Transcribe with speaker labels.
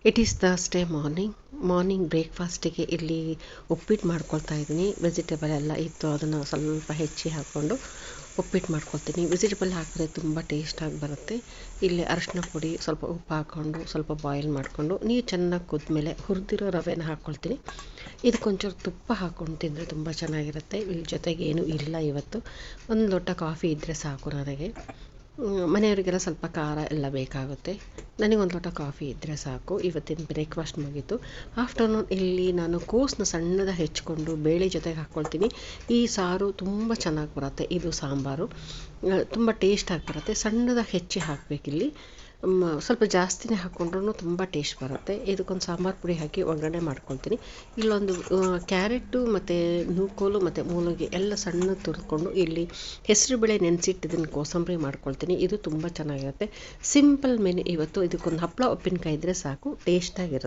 Speaker 1: It is Thursday morning ಬ್ರೇಕ್ಫಾಸ್ಟಿಗೆ ಇಲ್ಲಿ ಉಪ್ಪಿಟ್ಟು ಮಾಡ್ಕೊಳ್ತಾ ಇದ್ದೀನಿ. ವೆಜಿಟೇಬಲ್ ಎಲ್ಲ ಇತ್ತು, ಅದನ್ನು ಸ್ವಲ್ಪ ಹೆಚ್ಚಿ ಹಾಕ್ಕೊಂಡು ಉಪ್ಪಿಟ್ಟು ಮಾಡ್ಕೊಳ್ತೀನಿ. ವೆಜಿಟೇಬಲ್ ಹಾಕಿದ್ರೆ ತುಂಬ ಟೇಸ್ಟಾಗಿ ಬರುತ್ತೆ. ಇಲ್ಲಿ ಅರಿಶಿನ ಪುಡಿ, ಸ್ವಲ್ಪ ಉಪ್ಪು ಹಾಕ್ಕೊಂಡು ಸ್ವಲ್ಪ ಬಾಯ್ಲ್ ಮಾಡಿಕೊಂಡು ನೀರು ಚೆನ್ನಾಗಿ ಕುದ್ಮೇಲೆ ಹುರಿದಿರೋ ರವೆನ ಹಾಕ್ಕೊಳ್ತೀನಿ. ಇದಕ್ಕೊಂಚೂರು ತುಪ್ಪ ಹಾಕ್ಕೊಂಡು ತಿಂದರೆ ತುಂಬ ಚೆನ್ನಾಗಿರುತ್ತೆ. ಇಲ್ಲಿ ಜೊತೆಗೆ ಏನೂ ಇಲ್ಲ ಇವತ್ತು. ಒಂದು ಲೋಟ ಕಾಫಿ ಇದ್ದರೆ ಸಾಕು ನನಗೆ. ಮನೆಯವರಿಗೆಲ್ಲ ಸ್ವಲ್ಪ ಖಾರ ಎಲ್ಲ ಬೇಕಾಗುತ್ತೆ. ನನಗೊಂದು ಲೋಟ ಕಾಫಿ ಇದ್ದರೆ ಸಾಕು. ಇವತ್ತಿನ ಬ್ರೇಕ್ಫಾಸ್ಟ್ ಮುಗೀತು. ಆಫ್ಟರ್ನೂನ್ ಇಲ್ಲಿ ನಾನು ಕೋಸನ್ನ ಸಣ್ಣದಾಗಿ ಹೆಚ್ಕೊಂಡು ಬೇಳೆ ಜೊತೆಗೆ ಹಾಕ್ಕೊಳ್ತೀನಿ. ಈ ಸಾರು ತುಂಬ ಚೆನ್ನಾಗಿ ಬರುತ್ತೆ. ಇದು ಸಾಂಬಾರು ತುಂಬ ಟೇಸ್ಟಾಗಿ ಬರುತ್ತೆ. ಸಣ್ಣದಾಗಿ ಹೆಚ್ಚಿ ಹಾಕಬೇಕಿಲ್ಲಿ. ಸ್ವಲ್ಪ ಜಾಸ್ತಿನೇ ಹಾಕ್ಕೊಂಡ್ರೂ ತುಂಬ ಟೇಸ್ಟ್ ಬರುತ್ತೆ. ಇದಕ್ಕೊಂದು ಸಾಂಬಾರು ಪುಡಿ ಹಾಕಿ ಒಗ್ಗರಣೆ ಮಾಡ್ಕೊಳ್ತೀನಿ. ಇಲ್ಲೊಂದು ಕ್ಯಾರೆಟು ಮತ್ತು ನೂಕೋಲು ಮತ್ತು ಮೂಲಂಗಿ ಎಲ್ಲ ಸಣ್ಣ ತುರ್ಕೊಂಡು ಇಲ್ಲಿ ಹೆಸರುಬೇಳೆ ನೆನೆಸಿಟ್ಟಿದ್ದನ್ನು ಕೋಸಂಬರಿ ಮಾಡ್ಕೊಳ್ತೀನಿ. ಇದು ತುಂಬ ಚೆನ್ನಾಗಿರುತ್ತೆ. ಸಿಂಪಲ್ ಮೆನು ಇವತ್ತು. ಇದಕ್ಕೊಂದು ಹಪ್ಪಳ ಉಪ್ಪಿನಕಾಯಿ ಇದ್ದರೆ ಸಾಕು, ಟೇಸ್ಟಾಗಿರುತ್ತೆ.